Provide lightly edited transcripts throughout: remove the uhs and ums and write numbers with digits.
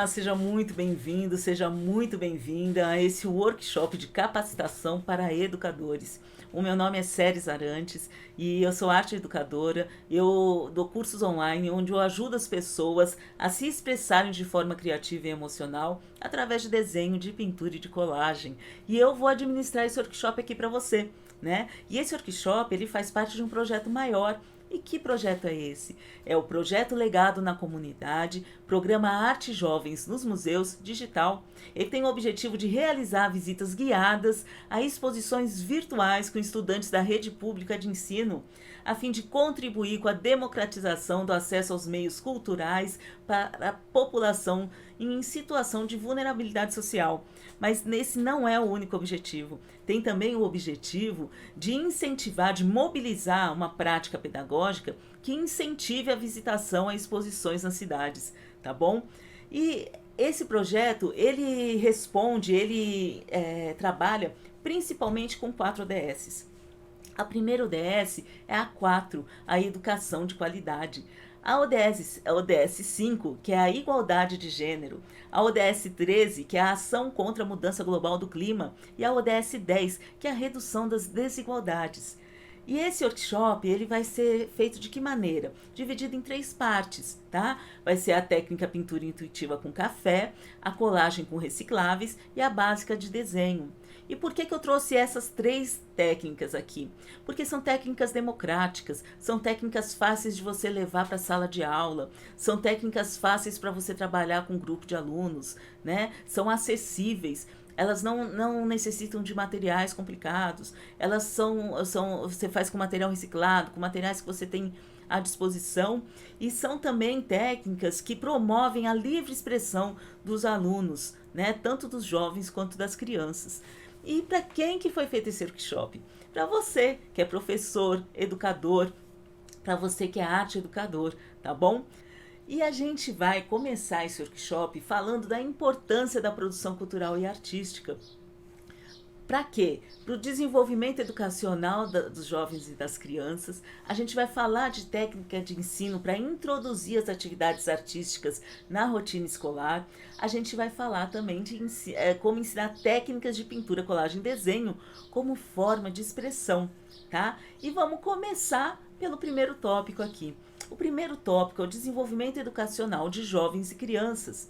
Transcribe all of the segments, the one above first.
Olá, seja muito bem-vindo, seja muito bem-vinda a esse workshop de capacitação para educadores. O meu nome é Séries Arantes e eu sou arte educadora. Eu dou cursos online onde eu ajudo as pessoas a se expressarem de forma criativa e emocional através de desenho, de pintura e de colagem. E eu vou administrar esse workshop aqui para você, né? E esse workshop, ele faz parte de um projeto maior. E que projeto é esse? É o Projeto Legado na Comunidade, Programa Arte Jovens nos Museus Digital. Ele tem o objetivo de realizar visitas guiadas a exposições virtuais com estudantes da rede pública de ensino, a fim de contribuir com a democratização do acesso aos meios culturais para a população em situação de vulnerabilidade social. Mas esse não é o único objetivo. Tem também o objetivo de incentivar, de mobilizar uma prática pedagógica que incentive a visitação a exposições nas cidades, tá bom? E esse projeto, ele responde, trabalha principalmente com 4 ODSs. A primeira ODS é a 4, a educação de qualidade. A ODS 5, que é a igualdade de gênero. A ODS 13, que é a ação contra a mudança global do clima. E a ODS 10, que é a redução das desigualdades. E esse workshop, ele vai ser feito de que maneira? Dividido em 3 partes, tá? Vai ser a técnica pintura intuitiva com café, a colagem com recicláveis e a básica de desenho. E por que eu trouxe essas 3 técnicas aqui? Porque são técnicas democráticas, são técnicas fáceis de você levar para a sala de aula, são técnicas fáceis para você trabalhar com um grupo de alunos, né? São acessíveis. Elas não necessitam de materiais complicados, você faz com material reciclado, com materiais que você tem à disposição, e são também técnicas que promovem a livre expressão dos alunos, né, tanto dos jovens quanto das crianças. E para quem que foi feito esse workshop? Para você que é professor, educador, para você que é arte educador, tá bom? E a gente vai começar esse workshop falando da importância da produção cultural e artística. Para quê? Para o desenvolvimento educacional dos jovens e das crianças. A gente vai falar de técnica de ensino para introduzir as atividades artísticas na rotina escolar. A gente vai falar também de como ensinar técnicas de pintura, colagem e desenho como forma de expressão, tá? E vamos começar pelo primeiro tópico aqui. O primeiro tópico é o desenvolvimento educacional de jovens e crianças.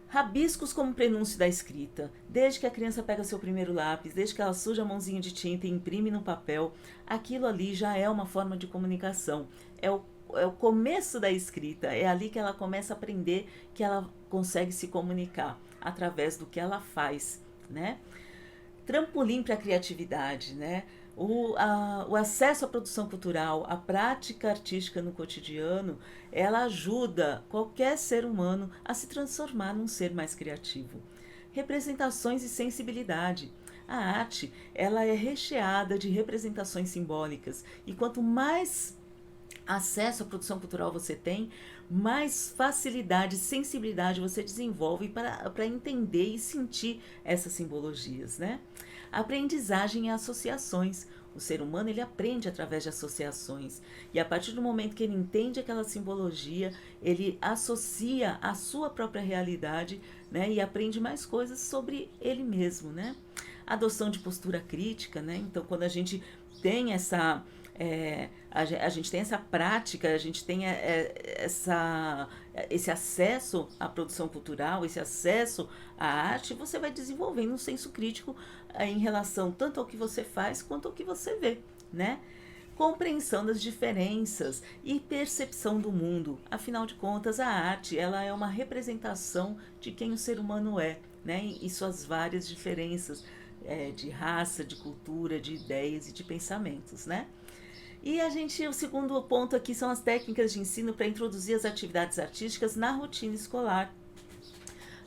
Rabiscos como prenúncio da escrita. Desde que a criança pega seu primeiro lápis, desde que ela suja a mãozinha de tinta e imprime no papel, aquilo ali já é uma forma de comunicação. É o começo da escrita, é ali que ela começa a aprender que ela consegue se comunicar através do que ela faz, né? Trampolim para a criatividade, né? O acesso à produção cultural, a prática artística no cotidiano, ela ajuda qualquer ser humano a se transformar num ser mais criativo. Representações e sensibilidade. A arte, ela é recheada de representações simbólicas, e quanto mais acesso à produção cultural você tem, mais facilidade, sensibilidade você desenvolve para entender e sentir essas simbologias, né? Aprendizagem e associações. O ser humano, ele aprende através de associações, e a partir do momento que ele entende aquela simbologia, ele associa a sua própria realidade, né, e aprende mais coisas sobre ele mesmo, né? Adoção de postura crítica, né? Então, quando a gente tem a gente tem essa prática, a gente tem esse acesso à produção cultural, esse acesso à arte, você vai desenvolvendo um senso crítico em relação tanto ao que você faz quanto ao que você vê, né? Compreensão das diferenças e percepção do mundo. Afinal de contas, a arte, ela é uma representação de quem o ser humano é, né? E suas várias diferenças, de raça, de cultura, de ideias e de pensamentos, né? E o segundo ponto aqui são as técnicas de ensino para introduzir as atividades artísticas na rotina escolar.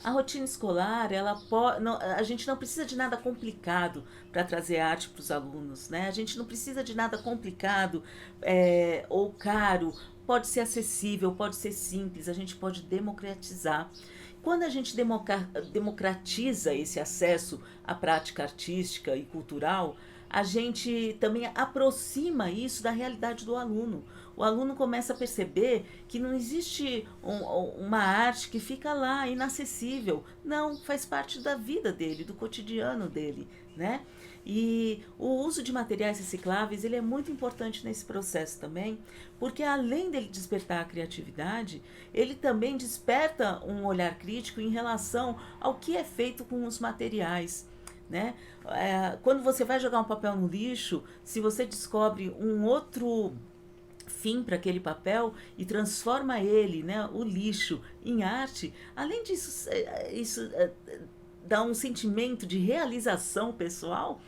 A rotina escolar, a gente não precisa de nada complicado para trazer arte para os alunos, né? A gente não precisa de nada complicado ou caro. Pode ser acessível, pode ser simples, a gente pode democratizar. Quando a gente democratiza esse acesso à prática artística e cultural, a gente também aproxima isso da realidade do aluno. O aluno começa a perceber que não existe uma arte que fica lá inacessível. Não, faz parte da vida dele, do cotidiano dele, né? E o uso de materiais recicláveis ele é muito importante nesse processo também, porque além dele despertar a criatividade, ele também desperta um olhar crítico em relação ao que é feito com os materiais. Né? Quando você vai jogar um papel no lixo, se você descobre um outro fim para aquele papel e transforma ele, né, o lixo, em arte, além disso, isso dá um sentimento de realização pessoal,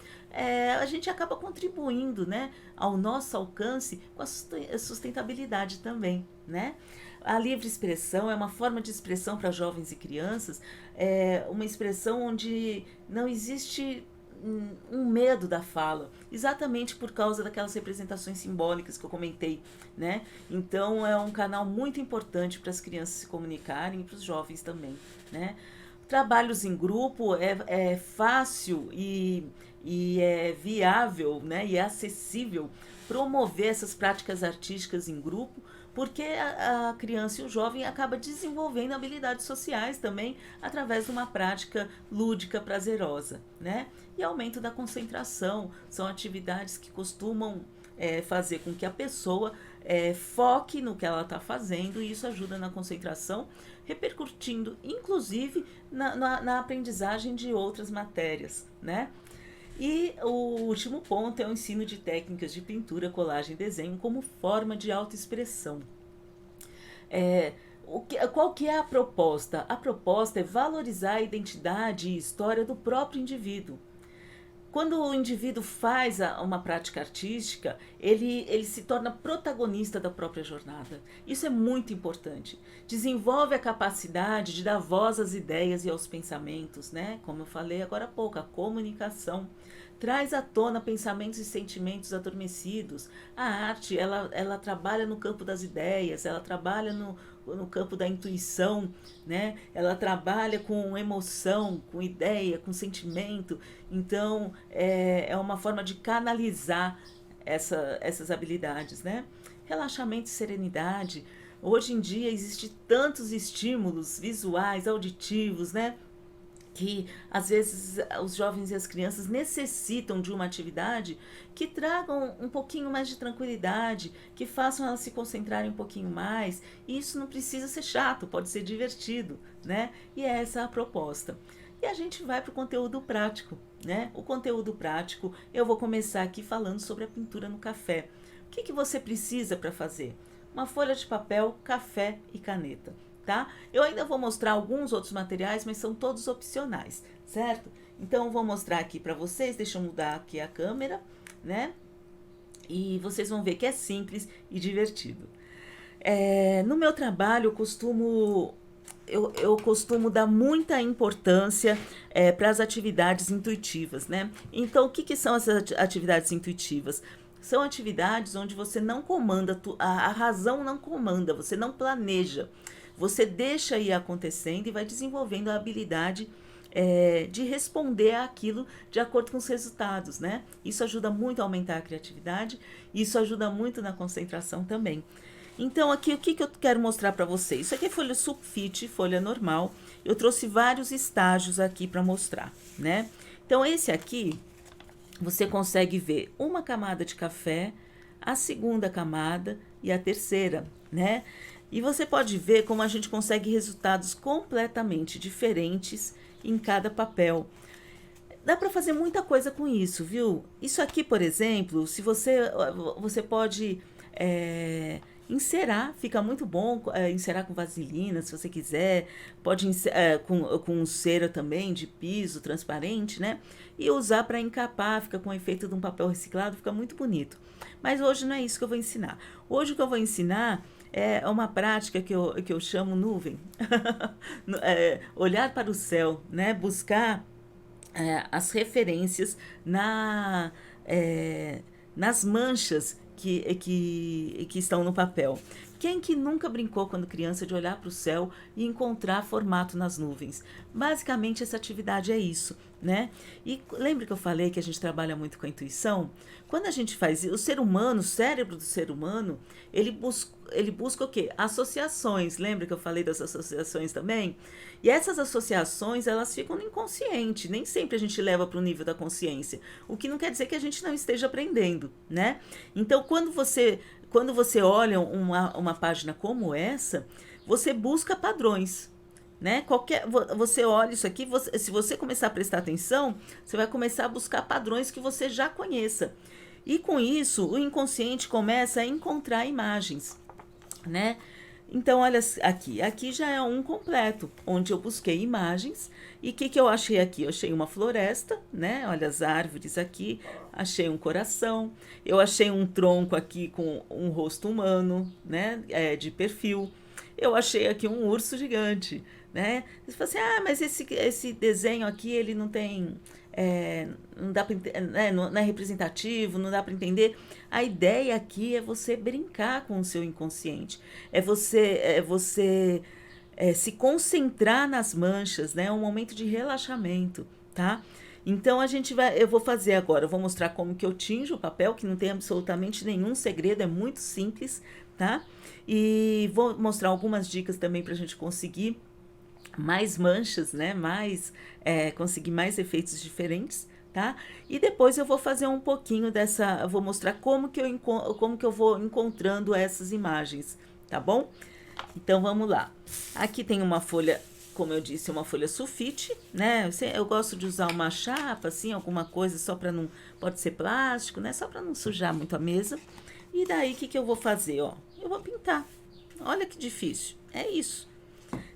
a gente acaba contribuindo, né, ao nosso alcance com a sustentabilidade também, né? A livre expressão é uma forma de expressão para jovens e crianças, é uma expressão onde não existe um medo da fala, exatamente por causa daquelas representações simbólicas que eu comentei, né? Então é um canal muito importante para as crianças se comunicarem e para os jovens também, né? Trabalhos em grupo é fácil e é viável, né? E é acessível promover essas práticas artísticas em grupo, porque a criança e o jovem acaba desenvolvendo habilidades sociais também através de uma prática lúdica prazerosa, né? E aumento da concentração são atividades que costumam fazer com que a pessoa foque no que ela está fazendo e isso ajuda na concentração, repercutindo inclusive na aprendizagem de outras matérias, né? E o último ponto é o ensino de técnicas de pintura, colagem e desenho como forma de autoexpressão. É, qual que é a proposta? A proposta é valorizar a identidade e história do próprio indivíduo. Quando o indivíduo faz uma prática artística, ele se torna protagonista da própria jornada. Isso é muito importante. Desenvolve a capacidade de dar voz às ideias e aos pensamentos, né? Como eu falei agora há pouco, a comunicação. Traz à tona pensamentos e sentimentos adormecidos. A arte, ela trabalha no campo das ideias, ela trabalha no campo da intuição, né? Ela trabalha com emoção, com ideia, com sentimento. Então, é uma forma de canalizar essas habilidades, né? Relaxamento e serenidade. Hoje em dia existe tantos estímulos visuais, auditivos, né? Que às vezes os jovens e as crianças necessitam de uma atividade que tragam um pouquinho mais de tranquilidade, que façam elas se concentrarem um pouquinho mais. E isso não precisa ser chato, pode ser divertido, né? E é essa a proposta. E a gente vai para o conteúdo prático, né? O conteúdo prático, eu vou começar aqui falando sobre a pintura no café. O que você precisa para fazer? Uma folha de papel, café e caneta. Tá? Eu ainda vou mostrar alguns outros materiais, mas são todos opcionais, certo? Então eu vou mostrar aqui para vocês, deixa eu mudar aqui a câmera, né? E vocês vão ver que é simples e divertido. No meu trabalho eu costumo dar muita importância para as atividades intuitivas, né? Então o que são essas atividades intuitivas? São atividades onde você não comanda, a razão não comanda, você não planeja. Você deixa ir acontecendo e vai desenvolvendo a habilidade de responder àquilo de acordo com os resultados, né? Isso ajuda muito a aumentar a criatividade, isso ajuda muito na concentração também. Então, aqui, o que eu quero mostrar para vocês? Isso aqui é folha sulfite, folha normal. Eu trouxe vários estágios aqui para mostrar, né? Então, esse aqui, você consegue ver uma camada de café, a segunda camada e a terceira, né? E você pode ver como a gente consegue resultados completamente diferentes em cada papel. Dá para fazer muita coisa com isso, viu? Isso aqui, por exemplo, se você pode encerar, fica muito bom encerar com vaselina, se você quiser. Pode com cera também de piso transparente, né? E usar para encapar, fica com o efeito de um papel reciclado, fica muito bonito. Mas hoje não é isso que eu vou ensinar. Hoje o que eu vou ensinar é uma prática que eu chamo nuvem. Olhar para o céu, né? Buscar as referências nas manchas que estão no papel. Quem que nunca brincou quando criança de olhar para o céu e encontrar formato nas nuvens? Basicamente, essa atividade é isso, né? E lembra que eu falei que a gente trabalha muito com a intuição? Quando a gente faz o ser humano, o cérebro do ser humano, ele busca o quê? Associações. Lembra que eu falei das associações também? E essas associações, elas ficam no inconsciente. Nem sempre a gente leva para o nível da consciência. O que não quer dizer que a gente não esteja aprendendo, né? Então, quando você olha uma página como essa, você busca padrões, né? Você olha isso aqui, se você começar a prestar atenção, você vai começar a buscar padrões que você já conheça. E com isso, o inconsciente começa a encontrar imagens, né? Então, olha aqui. Aqui já é um completo, onde eu busquei imagens. E o que eu achei aqui? Eu achei uma floresta, né? Olha as árvores aqui. Achei um coração. Eu achei um tronco aqui com um rosto humano, né? De perfil. Eu achei aqui um urso gigante, né? Você fala assim, mas esse desenho aqui, ele não tem... não dá para, né, não é representativo, não dá para entender. A ideia aqui é você brincar com o seu inconsciente, é você se concentrar nas manchas, né? É um momento de relaxamento, tá? Então eu vou fazer agora, eu vou mostrar como que eu tinjo o papel, que não tem absolutamente nenhum segredo, é muito simples, tá? E vou mostrar algumas dicas também para a gente conseguir mais manchas, né? Conseguir mais efeitos diferentes, tá? E depois eu vou fazer um pouquinho eu vou mostrar como que eu vou encontrando essas imagens, tá bom? Então vamos lá. Aqui tem uma folha, como eu disse, uma folha sulfite, né? Eu gosto de usar uma chapa, assim, alguma coisa só para não, pode ser plástico, né? Só para não sujar muito a mesa. E daí o que eu vou fazer, ó? Eu vou pintar. Olha que difícil. É isso.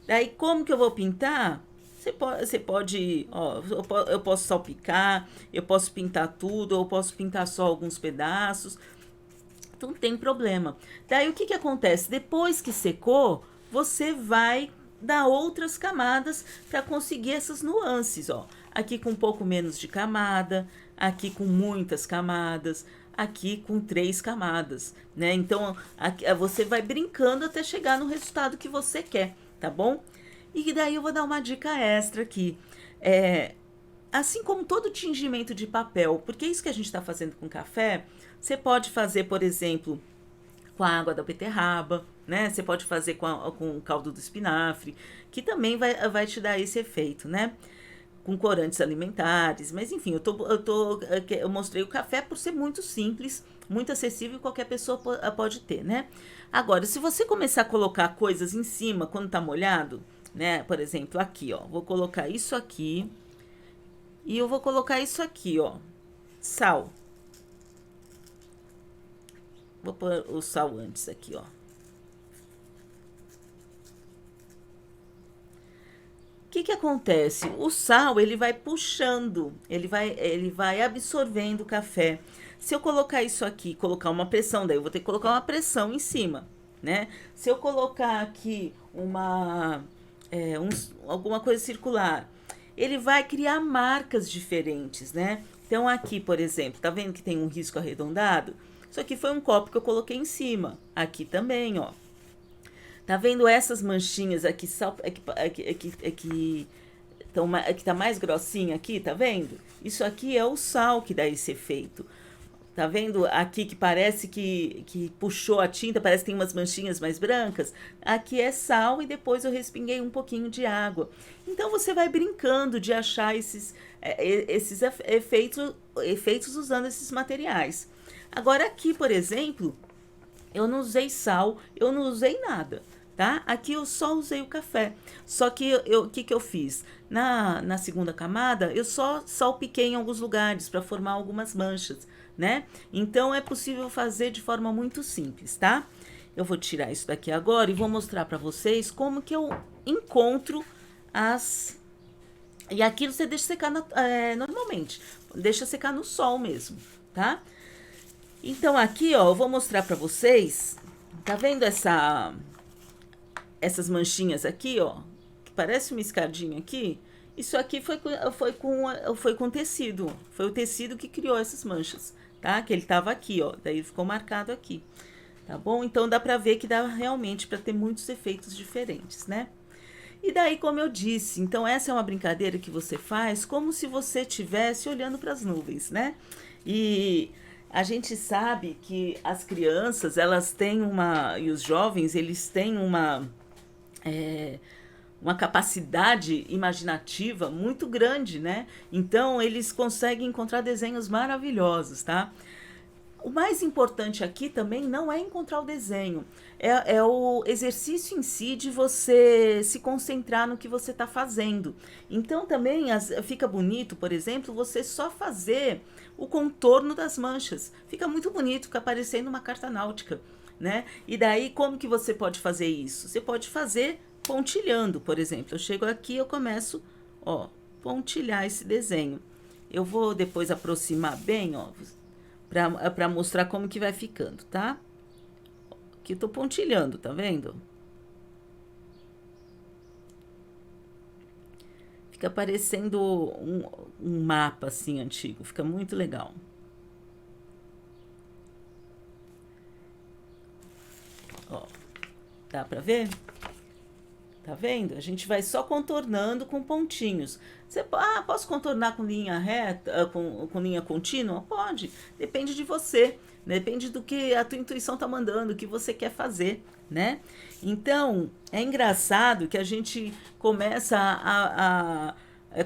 Daí, como que eu vou pintar? Você pode, ó, eu posso salpicar, eu posso pintar tudo, ou eu posso pintar só alguns pedaços. Então, não tem problema. Daí, o que acontece? Depois que secou, você vai dar outras camadas para conseguir essas nuances, ó. Aqui com um pouco menos de camada, aqui com muitas camadas, aqui com 3 camadas, né? Então, aqui, você vai brincando até chegar no resultado que você quer, tá bom? E daí eu vou dar uma dica extra aqui. Assim como todo tingimento de papel, porque é isso que a gente está fazendo com café, você pode fazer, por exemplo, com a água da beterraba, né? Você pode fazer com o caldo do espinafre, que também vai te dar esse efeito, né? Com corantes alimentares, mas enfim, eu mostrei o café por ser muito simples, muito acessível e qualquer pessoa pode ter, né? Agora, se você começar a colocar coisas em cima quando tá molhado, né? Por exemplo, aqui, ó, vou colocar isso aqui e eu vou colocar isso aqui, ó, sal. Vou pôr o sal antes aqui, ó. O que acontece? O sal, ele vai puxando, ele vai absorvendo o café. Se eu colocar isso aqui, colocar uma pressão, daí eu vou ter que colocar uma pressão em cima, né? Se eu colocar aqui alguma coisa circular, ele vai criar marcas diferentes, né? Então aqui, por exemplo, tá vendo que tem um risco arredondado? Isso aqui foi um copo que eu coloquei em cima. Aqui também, ó. Tá vendo essas manchinhas aqui, que tá mais grossinha aqui, tá vendo? Isso aqui é o sal que dá esse efeito. Tá vendo aqui que parece que puxou a tinta, parece que tem umas manchinhas mais brancas? Aqui é sal e depois eu respinguei um pouquinho de água. Então você vai brincando de achar esses efeitos usando esses materiais. Agora aqui, por exemplo, eu não usei sal, eu não usei nada, tá? Aqui eu só usei o café. Só que o que eu fiz? Na segunda camada, eu só salpiquei em alguns lugares para formar algumas manchas, né? Então é possível fazer de forma muito simples, tá? Eu vou tirar isso daqui agora e vou mostrar para vocês como que eu encontro as... E aquilo você deixa secar normalmente, deixa secar no sol mesmo, tá? Então aqui, ó, eu vou mostrar pra vocês, tá vendo essas manchinhas aqui, ó, que parece uma escadinha aqui? Isso aqui foi com tecido, foi o tecido que criou essas manchas, tá? Que ele tava aqui, ó, daí ficou marcado aqui. tá bom? Então dá pra ver que dá realmente para ter muitos efeitos diferentes, né? E daí, como eu disse, então essa é uma brincadeira que você faz como se você estivesse olhando para as nuvens, né? E a gente sabe que as crianças, elas têm uma, e os jovens, eles têm uma capacidade imaginativa muito grande, né? Então eles conseguem encontrar desenhos maravilhosos, tá? O mais importante aqui também não é encontrar o desenho, é o exercício em si de você se concentrar no que você está fazendo. Então também fica bonito, por exemplo, você só fazer o contorno das manchas. Fica muito bonito, fica parecendo uma carta náutica, né? E daí como que você pode fazer isso? Você pode fazer pontilhando, por exemplo. Eu chego aqui, eu começo, ó, pontilhar esse desenho. Eu vou depois aproximar bem, ó, para mostrar como que vai ficando, tá? Aqui eu tô pontilhando, tá vendo? Fica parecendo um mapa assim antigo, fica muito legal. Ó, dá pra ver? Tá vendo? A gente vai só contornando com pontinhos. Posso contornar com linha reta, com linha contínua? Pode. Depende de você. Depende do que a tua intuição tá mandando, o que você quer fazer, né? Então, é engraçado que a gente começa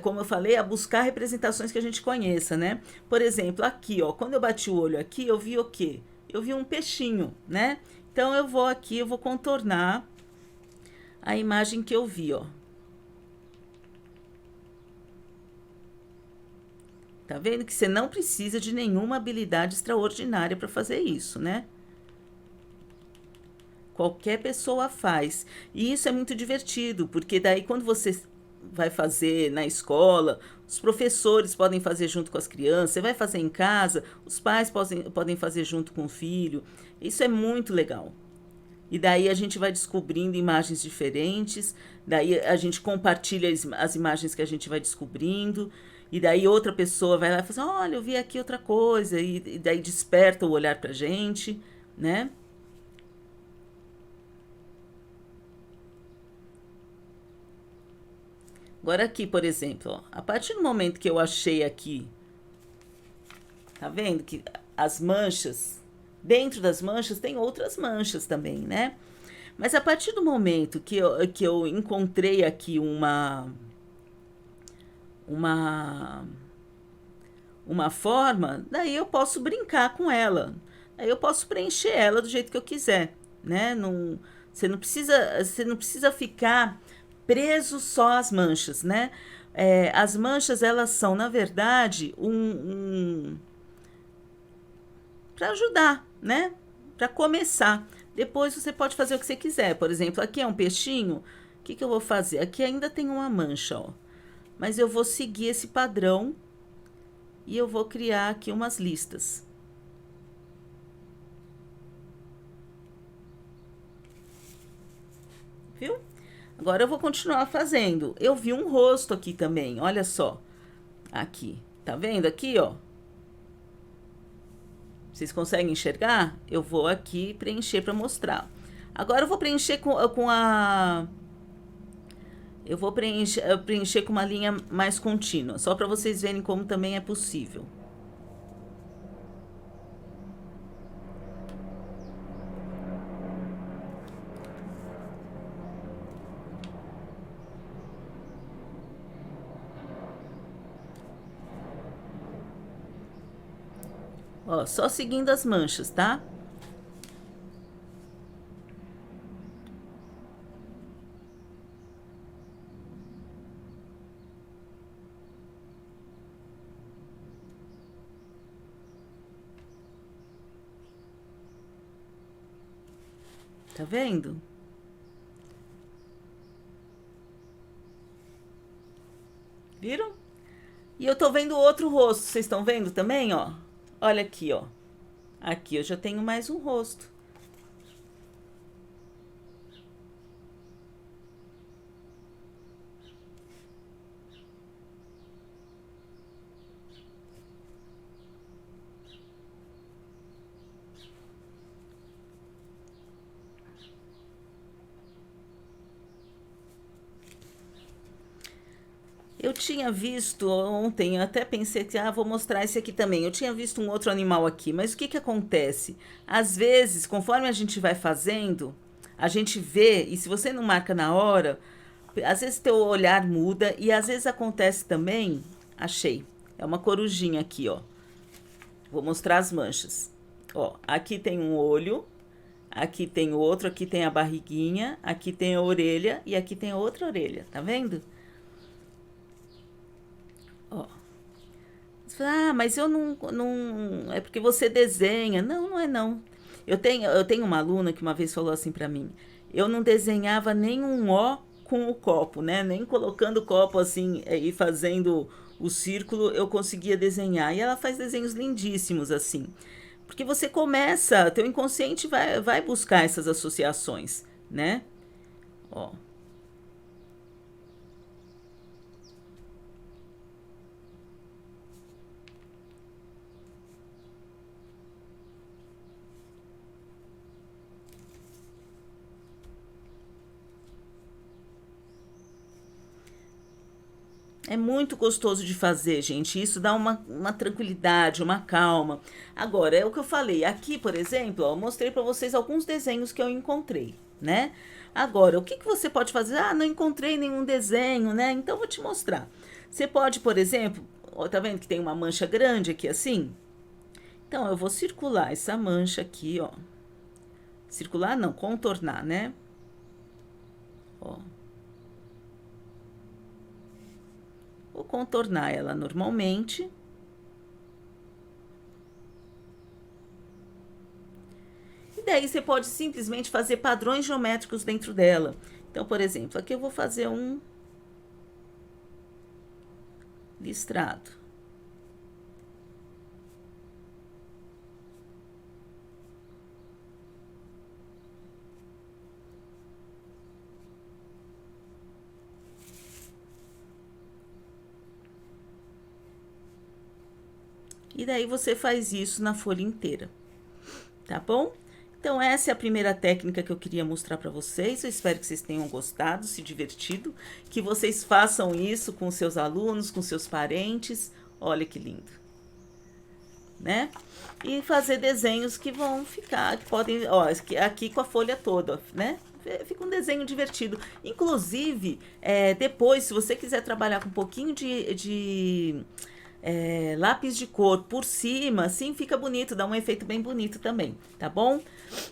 como eu falei, a buscar representações que a gente conheça, né? Por exemplo, aqui, ó, quando eu bati o olho aqui, eu vi o quê? Eu vi um peixinho, né? Então eu vou aqui, eu vou contornar a imagem que eu vi, ó. Tá vendo que você não precisa de nenhuma habilidade extraordinária para fazer isso, né? Qualquer pessoa faz. E isso é muito divertido, porque daí quando você vai fazer na escola, os professores podem fazer junto com as crianças, você vai fazer em casa, os pais podem fazer junto com o filho. Isso é muito legal. E daí a gente vai descobrindo imagens diferentes, daí a gente compartilha as imagens que a gente vai descobrindo, e daí outra pessoa vai lá e fala assim, olha, eu vi aqui outra coisa, e daí desperta o olhar pra gente, né? Agora aqui, por exemplo, ó, a partir do momento que eu achei aqui, tá vendo que as manchas, dentro das manchas tem outras manchas também, né? Mas a partir do momento que eu encontrei aqui uma uma forma, daí eu posso brincar com ela. Aí eu posso preencher ela do jeito que eu quiser, né? Não, você não precisa ficar preso só às manchas, né? As manchas, elas são, na verdade, para ajudar, né? Para começar. Depois você pode fazer o que você quiser. Por exemplo, aqui é um peixinho. O que que eu vou fazer? Aqui ainda tem uma mancha, ó. Mas eu vou seguir esse padrão e eu vou criar aqui umas listas, viu? Agora eu vou continuar fazendo. Eu vi um rosto aqui também, olha só. Aqui, tá vendo aqui, ó? Vocês conseguem enxergar? Eu vou aqui preencher para mostrar. Agora eu vou preencher com a. Eu vou preencher com uma linha mais contínua, só para vocês verem como também é possível. Ó, só seguindo as manchas, tá? Tá vendo? Viram? E eu tô vendo outro rosto, vocês estão vendo também, ó? Olha aqui, ó. Aqui eu já tenho mais um rosto. Eu tinha visto ontem, eu até pensei que, vou mostrar esse aqui também. Eu tinha visto um outro animal aqui, mas o que que acontece? Às vezes, conforme a gente vai fazendo, a gente vê, e se você não marca na hora, às vezes teu olhar muda, e às vezes acontece também, achei, é uma corujinha aqui, ó. Vou mostrar as manchas. Ó, aqui tem um olho, aqui tem outro, aqui tem a barriguinha, aqui tem a orelha e aqui tem outra orelha, tá vendo? Ó. Você fala, mas eu não. É porque você desenha. Não, não é não. Eu tenho uma aluna que uma vez falou assim pra mim: eu não desenhava nenhum O com o copo, né? Nem colocando o copo assim e fazendo o círculo eu conseguia desenhar. E ela faz desenhos lindíssimos assim. Porque você começa, teu inconsciente vai buscar essas associações, né? Ó. É muito gostoso de fazer, gente. Isso dá uma tranquilidade, uma calma. Agora, é o que eu falei. Aqui, por exemplo, ó, eu mostrei para vocês alguns desenhos que eu encontrei, né? Agora, o que que você pode fazer? Ah, não encontrei nenhum desenho, né? Então, eu vou te mostrar. Você pode, por exemplo, ó, tá vendo que tem uma mancha grande aqui assim? Então, eu vou circular essa mancha aqui, ó. Circular não, contornar, né? Ó, vou contornar ela normalmente. E daí você pode simplesmente fazer padrões geométricos dentro dela. Então, por exemplo, aqui eu vou fazer um listrado. E daí você faz isso na folha inteira, tá bom? Então essa é a primeira técnica que eu queria mostrar para vocês. Eu espero que vocês tenham gostado, se divertido, que vocês façam isso com seus alunos, com seus parentes. Olha que lindo, né? E fazer desenhos que vão ficar, que podem, ó, aqui com a folha toda, né? Fica um desenho divertido. Inclusive, depois, se você quiser trabalhar com um pouquinho de lápis de cor por cima, assim fica bonito, dá um efeito bem bonito também, tá bom?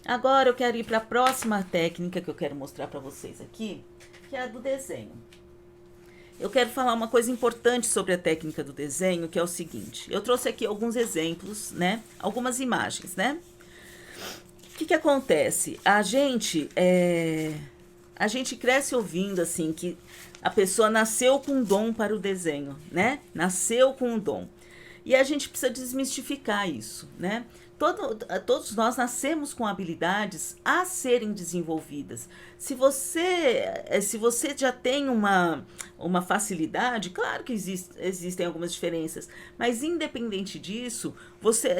Agora eu quero ir para a próxima técnica que eu quero mostrar para vocês aqui, que é a do desenho. Eu quero falar uma coisa importante sobre a técnica do desenho, que é o seguinte. Eu trouxe aqui alguns exemplos, né? Algumas imagens, né? O que que acontece? A gente cresce ouvindo assim que a pessoa nasceu com um dom para o desenho, né? Nasceu com um dom. E a gente precisa desmistificar isso, né? Todos nós nascemos com habilidades a serem desenvolvidas. Se você já tem uma facilidade, claro que existem algumas diferenças, mas independente disso,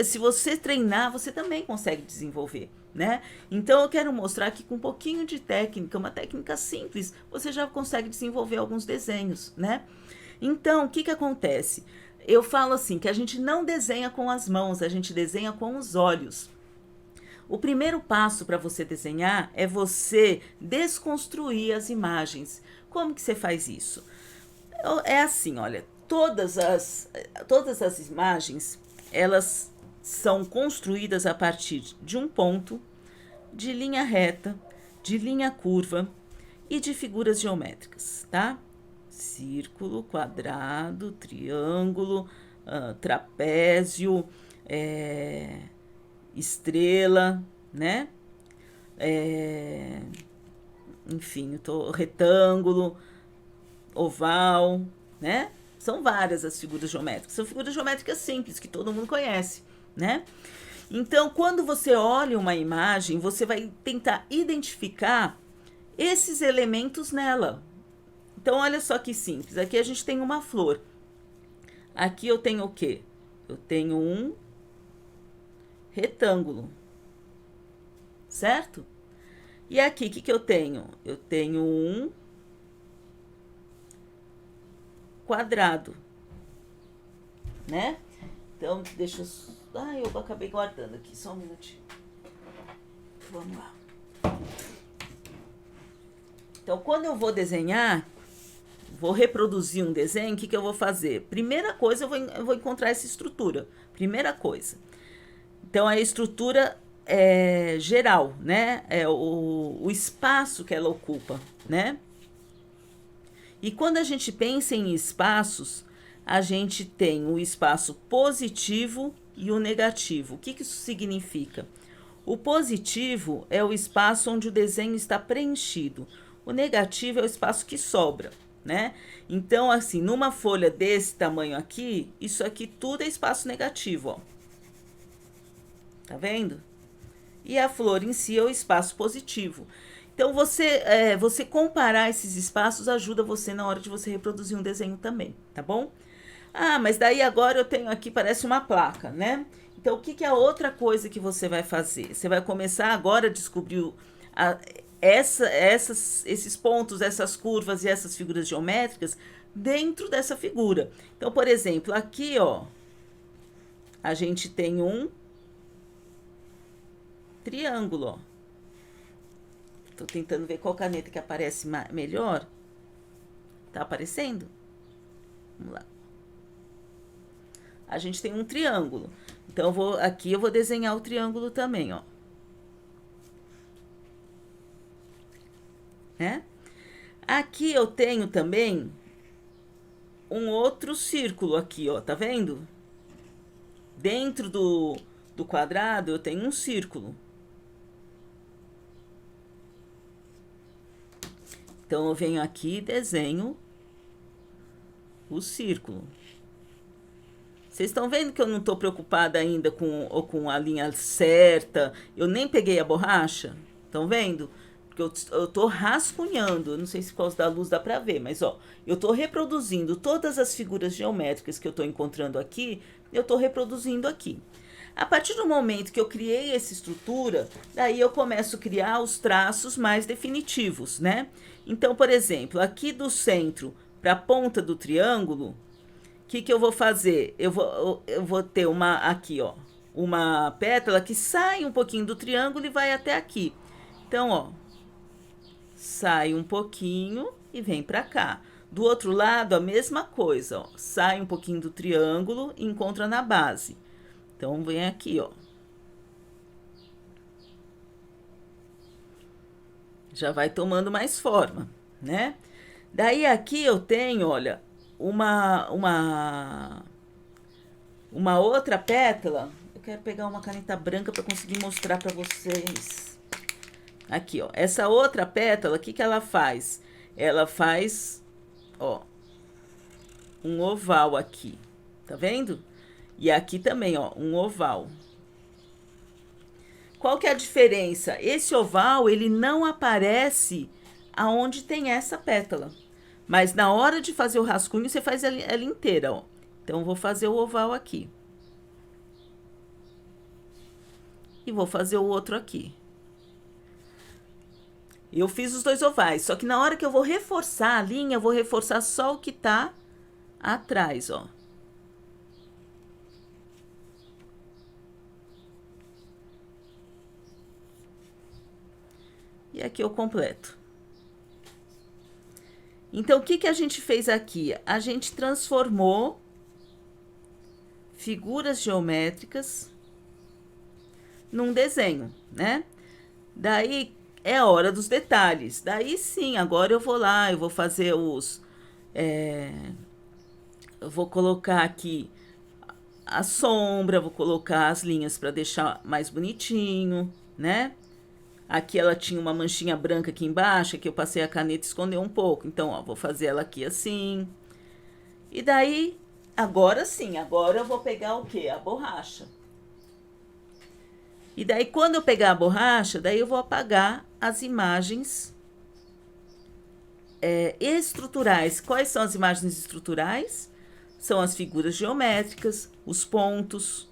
se você treinar, você também consegue desenvolver. Né? Então eu quero mostrar que com um pouquinho de técnica, uma técnica simples, você já consegue desenvolver alguns desenhos, né? Então, o que que acontece? Eu falo assim, que a gente não desenha com as mãos, a gente desenha com os olhos. O primeiro passo para você desenhar é você desconstruir as imagens. Como que você faz isso? É assim, olha, todas as imagens, elas são construídas a partir de um ponto, de linha reta, de linha curva e de figuras geométricas, tá? Círculo, quadrado, triângulo, trapézio, é, estrela, né? É, enfim, retângulo, oval, né? São várias as figuras geométricas. São figuras geométricas simples que todo mundo conhece, né? Então, quando você olha uma imagem, você vai tentar identificar esses elementos nela. Então, olha só que simples. Aqui a gente tem uma flor. Aqui eu tenho o quê? Eu tenho um retângulo, certo? E aqui, o que que eu tenho? Eu tenho um quadrado, né? Então, deixa eu... Ah, eu acabei guardando aqui, só um minutinho. Vamos lá. Então, quando eu vou desenhar, vou reproduzir um desenho, o que eu vou fazer? Primeira coisa, eu vou encontrar essa estrutura. Primeira coisa. Então, a estrutura é geral, né? É o espaço que ela ocupa, né? E quando a gente pensa em espaços, a gente tem o espaço positivo e o negativo. O que isso significa? O positivo é o espaço onde o desenho está preenchido. O negativo é o espaço que sobra, né? Então, assim, numa folha desse tamanho aqui, isso aqui tudo é espaço negativo, ó. Tá vendo? E a flor em si é o espaço positivo. Então, você comparar esses espaços ajuda você na hora de você reproduzir um desenho também, tá bom? Ah, mas daí agora eu tenho aqui, parece uma placa, né? Então, o que é a outra coisa que você vai fazer? Você vai começar agora a descobrir esses pontos, essas curvas e essas figuras geométricas dentro dessa figura. Então, por exemplo, aqui, ó, a gente tem um triângulo, ó. Tô tentando ver qual caneta que aparece melhor. Tá aparecendo? Vamos lá. A gente tem um triângulo. Então, aqui eu vou desenhar o triângulo também, ó. Né? Aqui eu tenho também um outro círculo aqui, ó. Tá vendo? Dentro do quadrado eu tenho um círculo. Então, eu venho aqui e desenho o círculo. Vocês estão vendo que eu não estou preocupada ainda com a linha certa? Eu nem peguei a borracha. Estão vendo? Porque eu estou rascunhando. Eu não sei se por causa da luz dá para ver, mas ó, eu estou reproduzindo todas as figuras geométricas que eu estou encontrando aqui. Eu estou reproduzindo aqui. A partir do momento que eu criei essa estrutura, daí eu começo a criar os traços mais definitivos, né? Então, por exemplo, aqui do centro para a ponta do triângulo, o que eu vou fazer? Eu vou ter aqui, ó, uma pétala que sai um pouquinho do triângulo e vai até aqui. Então, ó, sai um pouquinho e vem para cá. Do outro lado, a mesma coisa, ó, sai um pouquinho do triângulo e encontra na base. Então, vem aqui, ó. Já vai tomando mais forma, né? Daí aqui eu tenho, olha, uma outra pétala. Eu quero pegar uma caneta branca para conseguir mostrar para vocês. Aqui, ó. Essa outra pétala, o que ela faz? Ela faz, ó, um oval aqui. Tá vendo? E aqui também, ó, um oval. Qual que é a diferença? Esse oval, ele não aparece aonde tem essa pétala. Mas na hora de fazer o rascunho, você faz ela inteira, ó. Então, vou fazer o oval aqui. E vou fazer o outro aqui. Eu fiz os dois ovais, só que na hora que eu vou reforçar a linha, eu vou reforçar só o que tá atrás, ó. E aqui eu completo. Então, o que a gente fez aqui? A gente transformou figuras geométricas num desenho, né? Daí é a hora dos detalhes. Daí sim, agora eu vou lá, eu vou fazer eu vou colocar aqui a sombra, vou colocar as linhas para deixar mais bonitinho, né? Aqui ela tinha uma manchinha branca aqui embaixo, que eu passei a caneta e escondeu um pouco. Então, ó, vou fazer ela aqui assim. E daí, agora sim, agora eu vou pegar o quê? A borracha. E daí, quando eu pegar a borracha, daí eu vou apagar as imagens estruturais. Quais são as imagens estruturais? São as figuras geométricas, os pontos,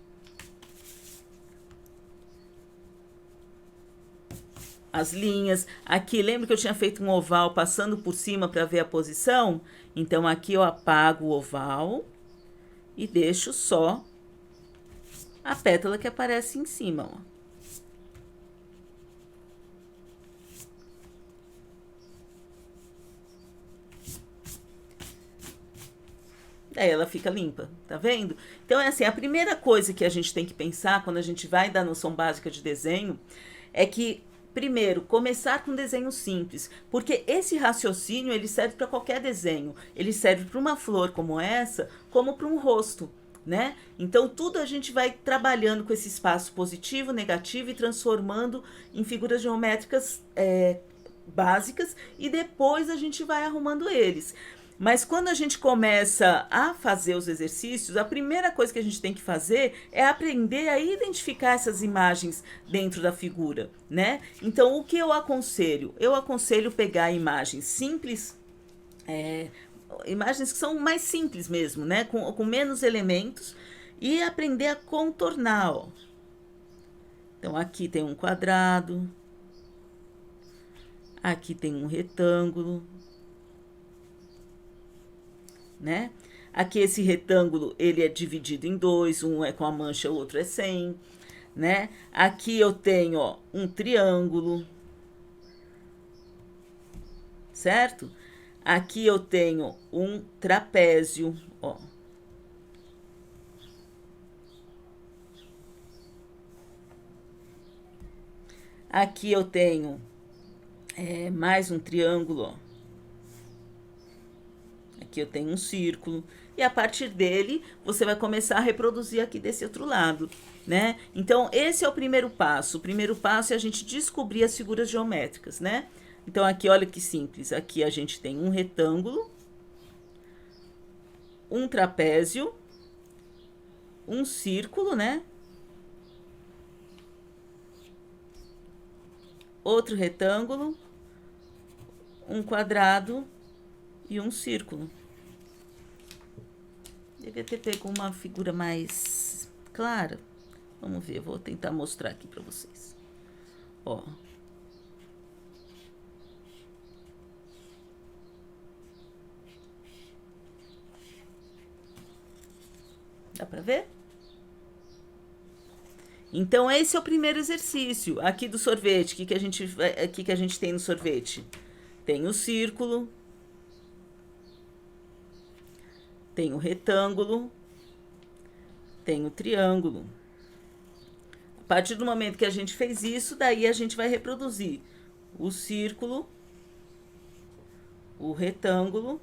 as linhas. Aqui, lembra que eu tinha feito um oval passando por cima para ver a posição? Então, aqui eu apago o oval e deixo só a pétala que aparece em cima, ó. Daí ela fica limpa, tá vendo? Então é assim, a primeira coisa que a gente tem que pensar quando a gente vai dar noção básica de desenho é que, primeiro, começar com desenho simples, porque esse raciocínio ele serve para qualquer desenho. Ele serve para uma flor como essa, como para um rosto, né? Então tudo a gente vai trabalhando com esse espaço positivo, negativo e transformando em figuras geométricas básicas e depois a gente vai arrumando eles. Mas quando a gente começa a fazer os exercícios, a primeira coisa que a gente tem que fazer é aprender a identificar essas imagens dentro da figura, né? Então, o que eu aconselho? Eu aconselho pegar imagens simples, imagens que são mais simples mesmo, né? Com menos elementos e aprender a contornar, ó. Então, aqui tem um quadrado, aqui tem um retângulo, né? Aqui esse retângulo, ele é dividido em dois, um é com a mancha, o outro é sem, né? Aqui eu tenho, ó, um triângulo, certo? Aqui eu tenho um trapézio, ó. Aqui eu tenho mais um triângulo, ó. Aqui eu tenho um círculo. E a partir dele, você vai começar a reproduzir aqui desse outro lado, né? Então, esse é o primeiro passo. O primeiro passo é a gente descobrir as figuras geométricas, né? Então, aqui, olha que simples. Aqui a gente tem um retângulo, um trapézio, um círculo, né? Outro retângulo, um quadrado e um círculo. Devia ter pego uma figura mais clara. Vamos ver, vou tentar mostrar aqui para vocês. Ó. Dá para ver? Então, esse é o primeiro exercício. Aqui do sorvete, o que a gente tem no sorvete? Tem o círculo, tem o retângulo, tem o triângulo. A partir do momento que a gente fez isso, daí a gente vai reproduzir o círculo, o retângulo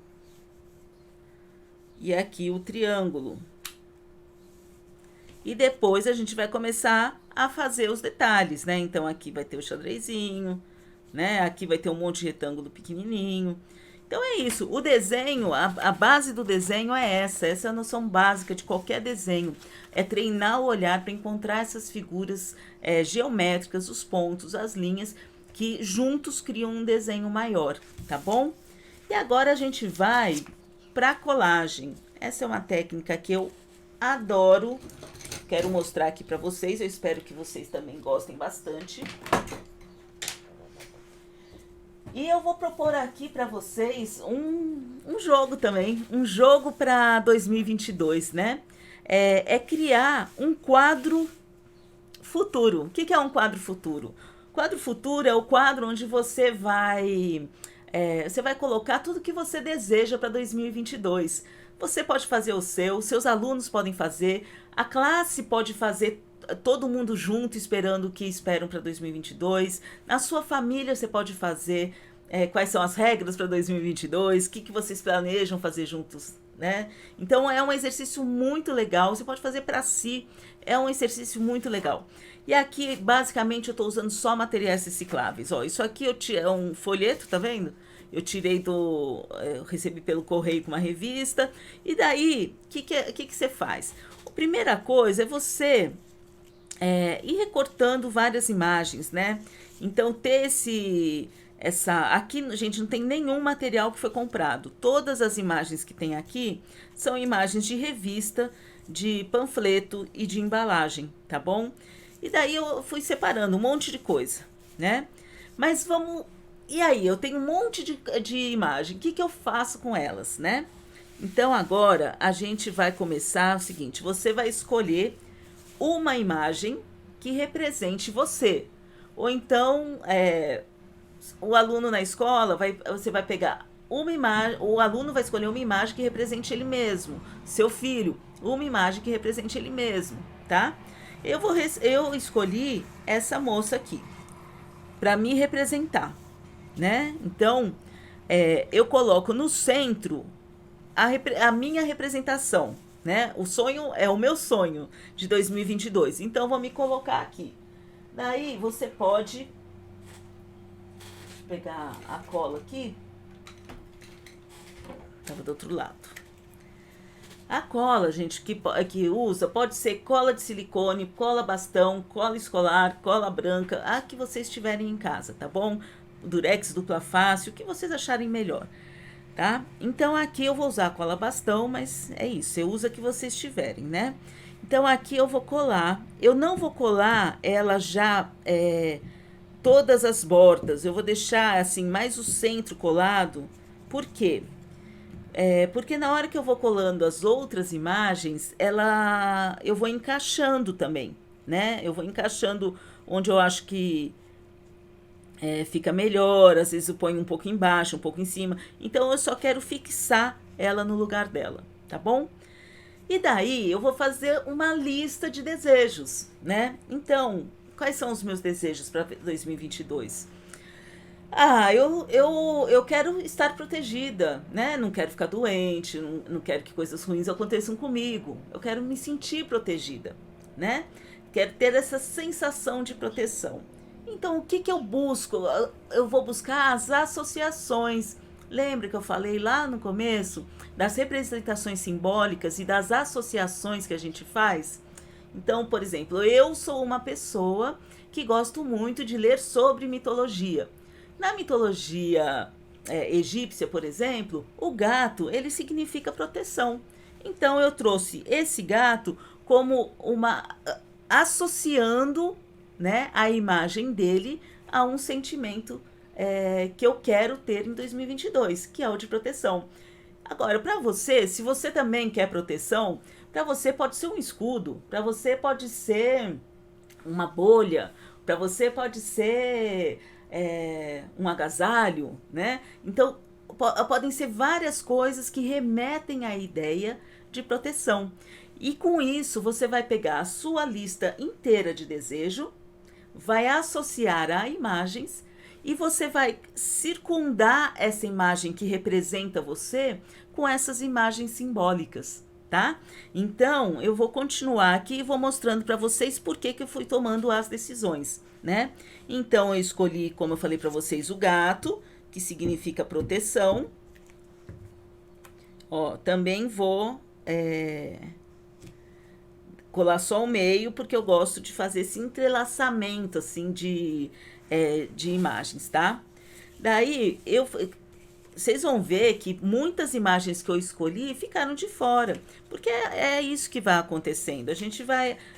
e aqui o triângulo. E depois a gente vai começar a fazer os detalhes, né? Então aqui vai ter o xadrezinho, né? Aqui vai ter um monte de retângulo pequenininho. Então é isso, o desenho, a base do desenho é essa é a noção básica de qualquer desenho. É treinar o olhar para encontrar essas figuras geométricas, os pontos, as linhas, que juntos criam um desenho maior, tá bom? E agora a gente vai para colagem. Essa é uma técnica que eu adoro. Quero mostrar aqui para vocês, eu espero que vocês também gostem bastante. E eu vou propor aqui para vocês um jogo também, um jogo para 2022, né? É criar um quadro futuro. O que é um quadro futuro? Quadro futuro é o quadro onde você vai colocar tudo que você deseja para 2022. Você pode fazer o seu, seus alunos podem fazer, a classe pode fazer, todo mundo junto esperando o que esperam para 2022. Na sua família você pode fazer quais são as regras para 2022, o que vocês planejam fazer juntos, né? Então é um exercício muito legal, você pode fazer para si, é um exercício muito legal. E aqui, basicamente, eu estou usando só materiais recicláveis. Ó, isso aqui é um folheto, tá vendo? Eu tirei eu recebi pelo correio com uma revista. E daí, o que você faz? A primeira coisa é você ir recortando várias imagens, né? Então, ter aqui, gente, não tem nenhum material que foi comprado. Todas as imagens que tem aqui são imagens de revista, de panfleto e de embalagem, tá bom? E daí eu fui separando um monte de coisa, né? Mas vamos. E aí, eu tenho um monte de imagem. O que, que eu faço com elas, né? Então agora a gente vai começar o seguinte: você vai escolher uma imagem que represente você. Ou então, o aluno na escola você vai pegar uma imagem, o aluno vai escolher uma imagem que represente ele mesmo, seu filho, uma imagem que represente ele mesmo, tá? Eu escolhi essa moça aqui para me representar, né? Então, eu coloco no centro a minha representação, né? O sonho é o meu sonho de 2022. Então, vou me colocar aqui. Daí, você pode pegar a cola aqui. Tava do outro lado. A cola, gente, que usa, pode ser cola de silicone, cola bastão, cola escolar, cola branca, a que vocês tiverem em casa, tá bom? Durex dupla face, o que vocês acharem melhor, tá? Então aqui eu vou usar a cola bastão, mas é isso, você usa a que vocês tiverem, né? Então aqui eu vou colar, eu não vou colar ela já todas as bordas, eu vou deixar assim mais o centro colado, por quê? Porque na hora que eu vou colando as outras imagens, eu vou encaixando também, né? Eu vou encaixando onde eu acho que fica melhor, às vezes eu ponho um pouco embaixo, um pouco em cima. Então eu só quero fixar ela no lugar dela, tá bom? E daí eu vou fazer uma lista de desejos, né? Então, quais são os meus desejos para 2022? Eu quero estar protegida, né? Não quero ficar doente, não quero que coisas ruins aconteçam comigo. Eu quero me sentir protegida, né? Quero ter essa sensação de proteção. Então, o que, que eu busco? Eu vou buscar as associações. Lembra que eu falei lá no começo das representações simbólicas e das associações que a gente faz? Então, por exemplo, eu sou uma pessoa que gosto muito de ler sobre mitologia. Na mitologia egípcia, por exemplo, o gato ele significa proteção. Então eu trouxe esse gato como uma associando, né, a imagem dele a um sentimento que eu quero ter em 2022, que é o de proteção. Agora, para você, se você também quer proteção, para você pode ser um escudo, para você pode ser uma bolha, para você pode ser um agasalho, né? Então, podem ser várias coisas que remetem à ideia de proteção. E com isso, você vai pegar a sua lista inteira de desejo, vai associar a imagens e você vai circundar essa imagem que representa você com essas imagens simbólicas, tá? Então, eu vou continuar aqui e vou mostrando para vocês por que eu fui tomando as decisões, né? Então, eu escolhi, como eu falei para vocês, o gato, que significa proteção. Ó, também vou colar só o meio, porque eu gosto de fazer esse entrelaçamento, assim, de imagens, tá? Daí, vocês vão ver que muitas imagens que eu escolhi ficaram de fora, porque é isso que vai acontecendo. A gente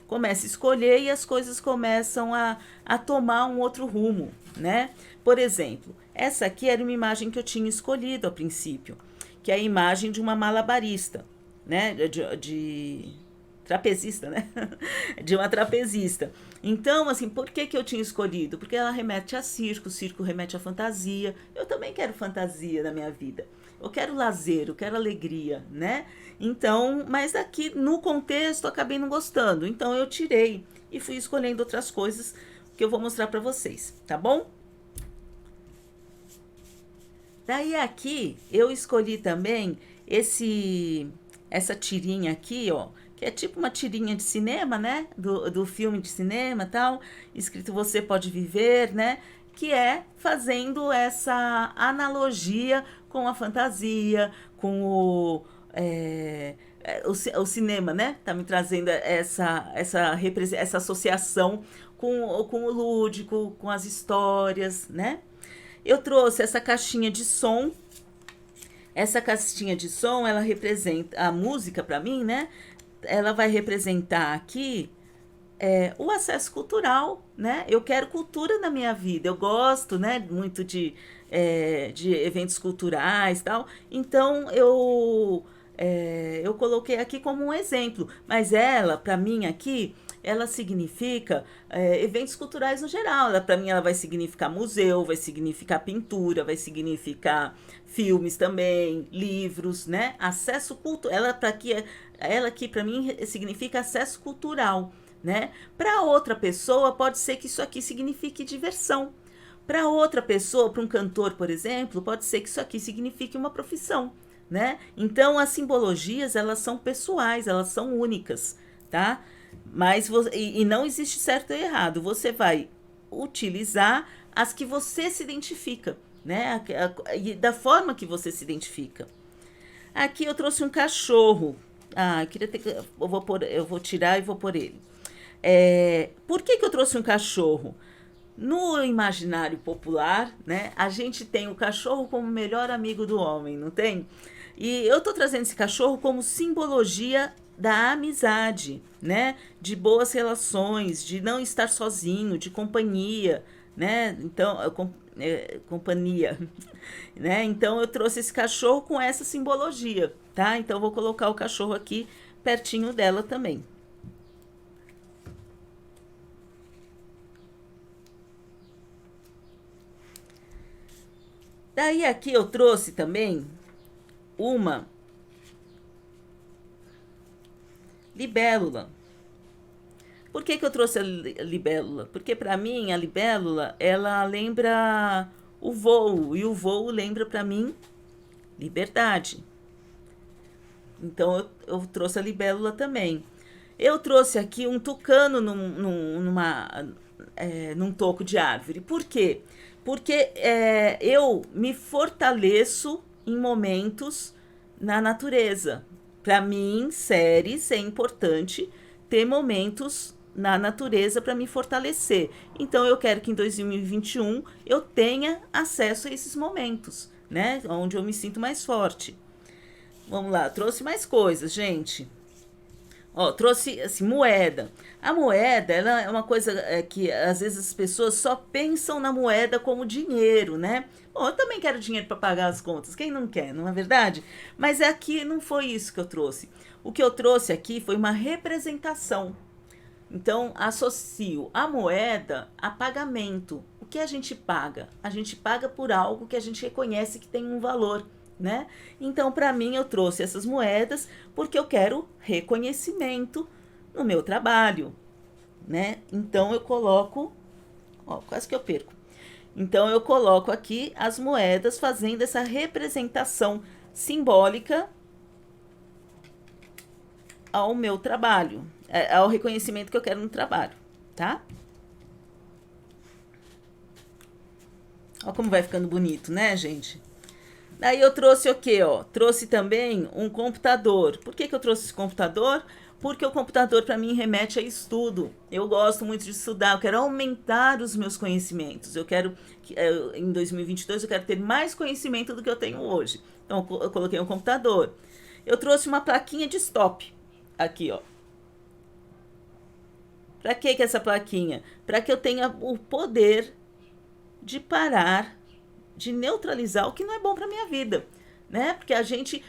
começa a escolher e as coisas começam a tomar um outro rumo, né? Por exemplo, essa aqui era uma imagem que eu tinha escolhido a princípio, que é a imagem de uma malabarista, né? De trapezista, né? De uma trapezista. Então, assim, por que eu tinha escolhido? Porque ela remete a circo, o circo remete a fantasia. Eu também quero fantasia na minha vida. Eu quero lazer, eu quero alegria, né? Então, mas aqui no contexto eu acabei não gostando. Então eu tirei e fui escolhendo outras coisas que eu vou mostrar para vocês, tá bom? Daí aqui eu escolhi também essa tirinha aqui, ó, que é tipo uma tirinha de cinema, né? Do filme de cinema e tal, escrito Você Pode Viver, né? Que é fazendo essa analogia com a fantasia, com o cinema, né? Tá me trazendo essa associação com o lúdico, com as histórias, né? Eu trouxe essa caixinha de som. Essa caixinha de som, ela representa a música para mim, né? Ela vai representar aqui o acesso cultural, né? Eu quero cultura na minha vida. Eu gosto, né, muito de eventos culturais, e tal. Então eu coloquei aqui como um exemplo. Mas ela, para mim aqui, ela significa eventos culturais no geral. Para mim, ela vai significar museu, vai significar pintura, vai significar filmes também, livros, né? Acesso cultural. Ela aqui para mim significa acesso cultural, né? Para outra pessoa pode ser que isso aqui signifique diversão. Para outra pessoa, para um cantor, por exemplo, pode ser que isso aqui signifique uma profissão, né? Então as simbologias, elas são pessoais, elas são únicas, tá? Mas e não existe certo e errado. Você vai utilizar as que você se identifica, né? E da forma que você se identifica. Aqui eu trouxe um cachorro. Ah, eu queria ter. Eu vou tirar e vou pôr ele. Por que eu trouxe um cachorro? No imaginário popular, né, a gente tem o cachorro como o melhor amigo do homem, não tem? E eu tô trazendo esse cachorro como simbologia da amizade, né? De boas relações, de não estar sozinho, de companhia, né? Então, companhia, né? Então eu trouxe esse cachorro com essa simbologia, tá? Então eu vou colocar o cachorro aqui pertinho dela também. Daí aqui eu trouxe também uma libélula. Por que eu trouxe a libélula? Porque para mim a libélula ela lembra o voo e o voo lembra para mim liberdade. Então eu trouxe a libélula também. Eu trouxe aqui um tucano num toco de árvore. Por quê? Porque eu me fortaleço em momentos na natureza. Para mim, séries é importante ter momentos na natureza para me fortalecer. Então eu quero que em 2021 eu tenha acesso a esses momentos, né? Onde eu me sinto mais forte. Vamos lá, trouxe mais coisas, gente. Ó, trouxe assim, moeda. A moeda, ela é uma coisa que às vezes as pessoas só pensam na moeda como dinheiro, né? Bom, eu também quero dinheiro para pagar as contas. Quem não quer, não é verdade? Mas aqui não foi isso que eu trouxe. O que eu trouxe aqui foi uma representação. Então, associo a moeda a pagamento. O que a gente paga? A gente paga por algo que a gente reconhece que tem um valor, né? Então, para mim, eu trouxe essas moedas porque eu quero reconhecimento no meu trabalho, né? Então, eu coloco, ó, quase que eu perco. Então, eu coloco aqui as moedas fazendo essa representação simbólica ao meu trabalho, ao reconhecimento que eu quero no trabalho, tá? Ó como vai ficando bonito, né, gente? Daí eu trouxe o quê, ó? Trouxe também um computador. Por que eu trouxe esse computador? Porque o computador para mim remete a estudo. Eu gosto muito de estudar, eu quero aumentar os meus conhecimentos. Eu quero, em 2022, eu quero ter mais conhecimento do que eu tenho hoje. Então eu coloquei um computador. Eu trouxe uma plaquinha de stop aqui, ó. Para que essa plaquinha? Para que eu tenha o poder de parar, de neutralizar o que não é bom para minha vida, né? Porque a gente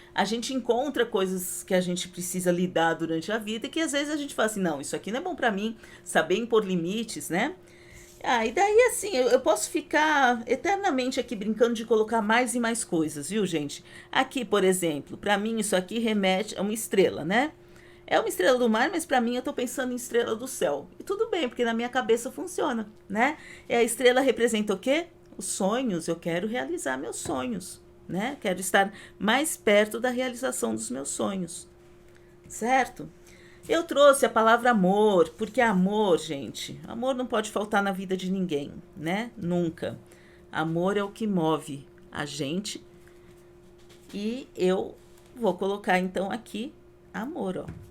encontra coisas que a gente precisa lidar durante a vida e que às vezes a gente fala assim, não, isso aqui não é bom para mim, saber impor limites, né? Ah, e daí assim, eu posso ficar eternamente aqui brincando de colocar mais e mais coisas, viu, gente? Aqui, por exemplo, para mim isso aqui remete a uma estrela, né? É uma estrela do mar, mas para mim eu tô pensando em estrela do céu. E tudo bem, porque na minha cabeça funciona, né? E a estrela representa o quê? Os sonhos. Eu quero realizar meus sonhos, né? Quero estar mais perto da realização dos meus sonhos, certo? Eu trouxe a palavra amor, porque amor, gente, amor não pode faltar na vida de ninguém, né? Nunca. Amor é o que move a gente. E eu vou colocar então aqui amor, ó.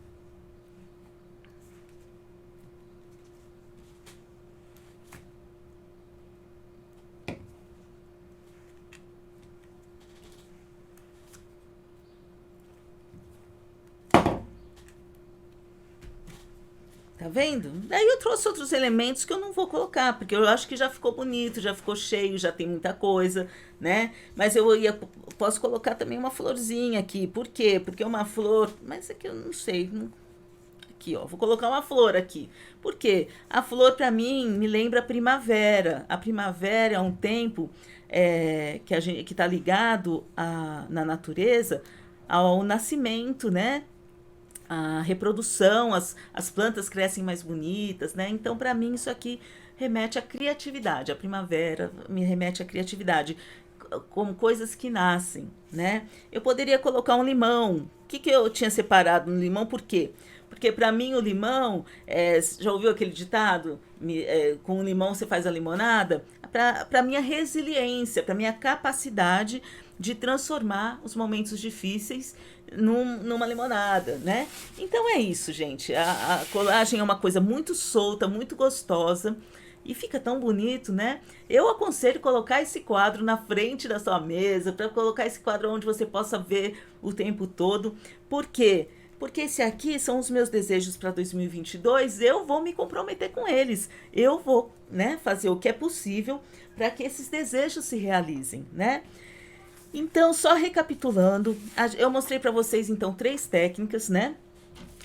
Tá vendo? Daí eu trouxe outros elementos que eu não vou colocar, porque eu acho que já ficou bonito, já ficou cheio, já tem muita coisa, né? Mas posso colocar também uma florzinha aqui. Por quê? Porque uma flor, mas aqui eu não sei, aqui, ó, vou colocar uma flor aqui. Por quê? A flor para mim me lembra a primavera. A primavera é um tempo que está ligado na natureza ao nascimento, né? A reprodução, as plantas crescem mais bonitas, né? Então, para mim, isso aqui remete à criatividade. A primavera me remete à criatividade, como coisas que nascem, né? Eu poderia colocar um limão. O que eu tinha separado no limão? Por quê? Porque para mim o limão, já ouviu aquele ditado? Com o limão você faz a limonada? Para minha resiliência, para minha capacidade de transformar os momentos difíceis numa limonada, né? Então é isso, gente. A colagem é uma coisa muito solta, muito gostosa e fica tão bonito, né? Eu aconselho colocar esse quadro na frente da sua mesa, para colocar esse quadro onde você possa ver o tempo todo. Por quê? Porque esse aqui são os meus desejos para 2022, eu vou me comprometer com eles. Eu vou, né, fazer o que é possível para que esses desejos se realizem, né? Então, só recapitulando, eu mostrei para vocês então 3 técnicas, né?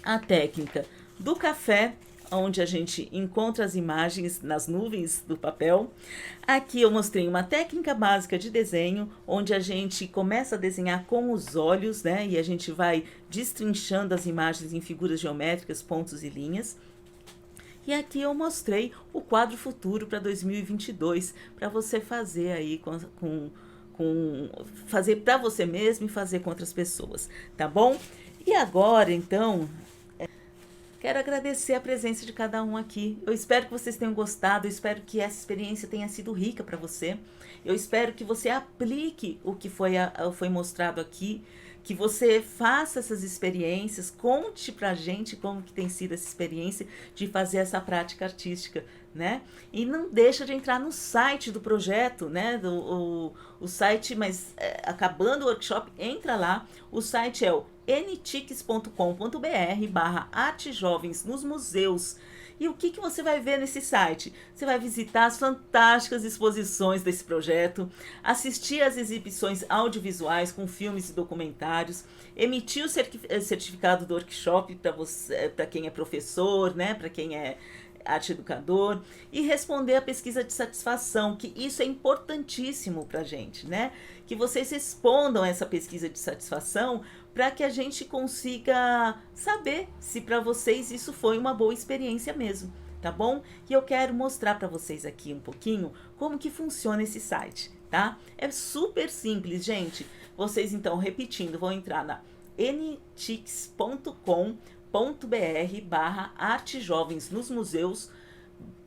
A técnica do café, onde a gente encontra as imagens nas nuvens do papel. Aqui eu mostrei uma técnica básica de desenho, onde a gente começa a desenhar com os olhos, né? E a gente vai destrinchando as imagens em figuras geométricas, pontos e linhas. E aqui eu mostrei o quadro futuro para 2022, para você fazer aí fazer para você mesmo e fazer com outras pessoas, tá bom? E agora, então, quero agradecer a presença de cada um aqui. Eu espero que vocês tenham gostado, eu espero que essa experiência tenha sido rica para você. Eu espero que você aplique o que foi mostrado aqui, que você faça essas experiências, conte pra gente como que tem sido essa experiência de fazer essa prática artística, né? E não deixa de entrar no site do projeto, né? O site, mas acabando o workshop, entra lá. O site é o ntix.com.br/arte jovens nos museus. E o que você vai ver nesse site? Você vai visitar as fantásticas exposições desse projeto, assistir às exibições audiovisuais com filmes e documentários, emitir o certificado do workshop para quem é professor, né? Para quem é arte educador, e responder a pesquisa de satisfação, que isso é importantíssimo para a gente, né? Que vocês respondam essa pesquisa de satisfação para que a gente consiga saber se para vocês isso foi uma boa experiência mesmo, tá bom? E eu quero mostrar para vocês aqui um pouquinho como que funciona esse site, tá? É super simples, gente. Vocês então, repetindo, vão entrar na ntix.com.br/arte jovens nos museus,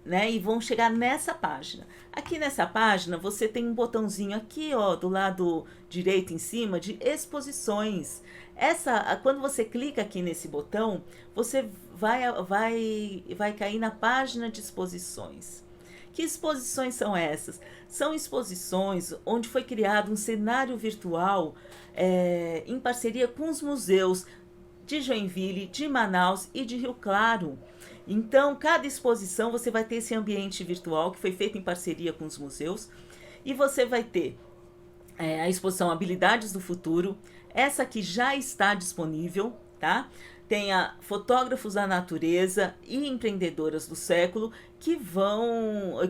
né? E vão chegar nessa página. Aqui nessa página você tem um botãozinho aqui, ó, do lado direito em cima de exposições. Quando você clica aqui nesse botão, você vai cair na página de exposições. Que exposições são essas? São exposições onde foi criado um cenário virtual em parceria com os museus de Joinville, de Manaus e de Rio Claro. Então, cada exposição você vai ter esse ambiente virtual que foi feito em parceria com os museus, e você vai ter a exposição Habilidades do Futuro. Essa aqui já está disponível, tá? Tem a Fotógrafos da Natureza e Empreendedoras do Século, que vão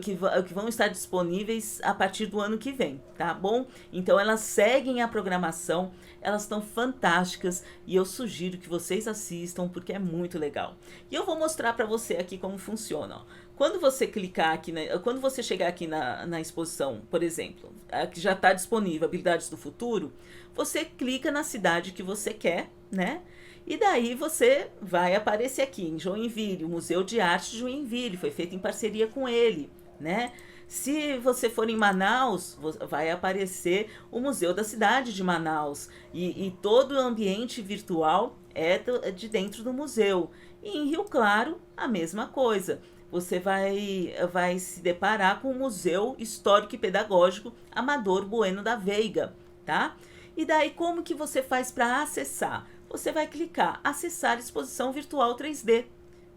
estar disponíveis a partir do ano que vem, tá bom? Então elas seguem a programação, elas estão fantásticas e eu sugiro que vocês assistam porque é muito legal. E eu vou mostrar para você aqui como funciona, ó. Quando você clicar aqui, quando você chegar aqui na exposição, por exemplo, que já está disponível, Habilidades do Futuro, você clica na cidade que você quer, né? E daí você vai aparecer aqui em Joinville, o Museu de Arte de Joinville, foi feito em parceria com ele, né? Se você for em Manaus, vai aparecer o Museu da Cidade de Manaus, e todo o ambiente virtual é de dentro do museu. E em Rio Claro, a mesma coisa. Você vai se deparar com o Museu Histórico e Pedagógico Amador Bueno da Veiga, tá? E daí como que você faz para acessar? Você vai clicar acessar exposição virtual 3D.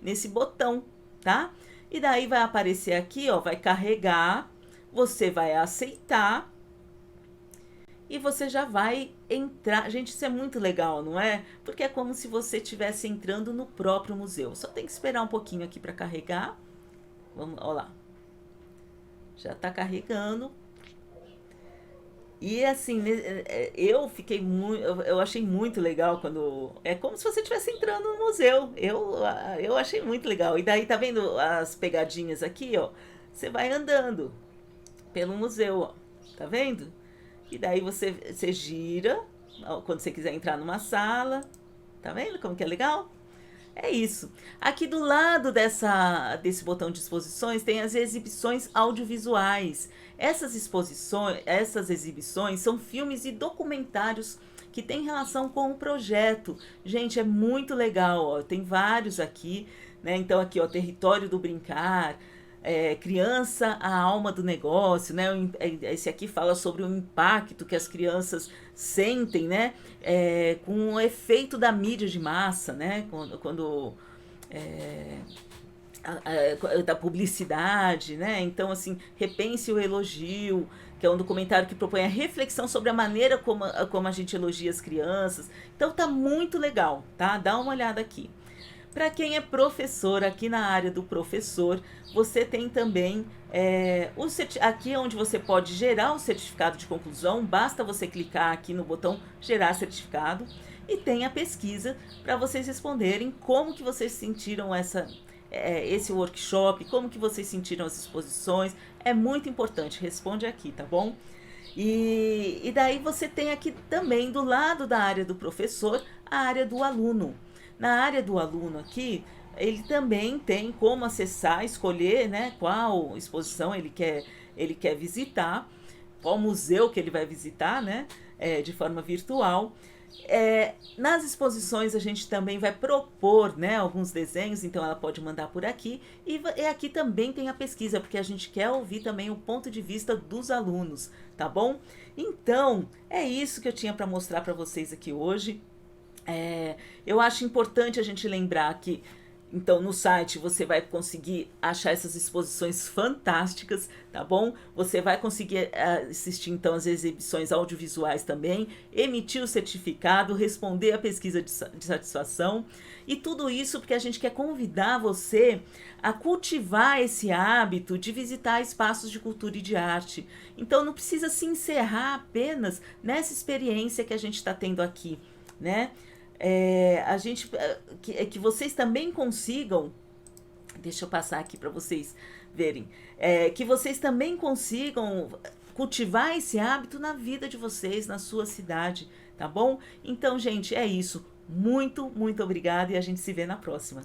nesse botão, tá? E daí vai aparecer aqui, ó, vai carregar, você vai aceitar e você já vai entrar. Gente, isso é muito legal, não é? Porque é como se você estivesse entrando no próprio museu. Só tem que esperar um pouquinho aqui para carregar. Vamos, ó lá. Já está carregando. E assim, eu fiquei muito, eu achei muito legal quando é como se você estivesse entrando no museu. Eu achei muito legal. E daí tá vendo as pegadinhas aqui, ó? Você vai andando pelo museu, ó. Tá vendo? E daí você gira, ó, quando você quiser entrar numa sala. Tá vendo como que é legal? É isso. Aqui do lado desse botão de exposições tem as exibições audiovisuais. Essas exibições são filmes e documentários que têm relação com o projeto. Gente, é muito legal, ó. Tem vários aqui, né? Então aqui, ó, Território do Brincar, criança, a alma do negócio, né? Esse aqui fala sobre o impacto que as crianças sentem, né? Com o efeito da mídia de massa, né? Quando é, da publicidade, né? Então, assim, Repense o Elogio, que é um documentário que propõe a reflexão sobre a maneira como a gente elogia as crianças. Então, tá muito legal, tá? Dá uma olhada aqui. Para quem é professor, aqui na área do professor, você tem também aqui onde você pode gerar o certificado de conclusão, basta você clicar aqui no botão gerar certificado e tem a pesquisa para vocês responderem como que vocês sentiram esse workshop, como que vocês sentiram as exposições, é muito importante, responde aqui, tá bom? E daí você tem aqui também do lado da área do professor, a área do aluno. Na área do aluno aqui, ele também tem como acessar, escolher, né, qual exposição ele quer visitar, qual museu que ele vai visitar, né, de forma virtual. Nas exposições a gente também vai propor, né, alguns desenhos, então ela pode mandar por aqui. E aqui também tem a pesquisa, porque a gente quer ouvir também o ponto de vista dos alunos, tá bom? Então, é isso que eu tinha para mostrar para vocês aqui hoje. Eu acho importante a gente lembrar que, então, no site você vai conseguir achar essas exposições fantásticas, tá bom? Você vai conseguir assistir, então, as exibições audiovisuais também, emitir o certificado, responder a pesquisa de satisfação. E tudo isso porque a gente quer convidar você a cultivar esse hábito de visitar espaços de cultura e de arte. Então, não precisa se encerrar apenas nessa experiência que a gente está tendo aqui, né? Que vocês também consigam, deixa eu passar aqui para vocês verem, que vocês também consigam cultivar esse hábito na vida de vocês, na sua cidade, tá bom? Então, gente, é isso. Muito, muito obrigada e a gente se vê na próxima.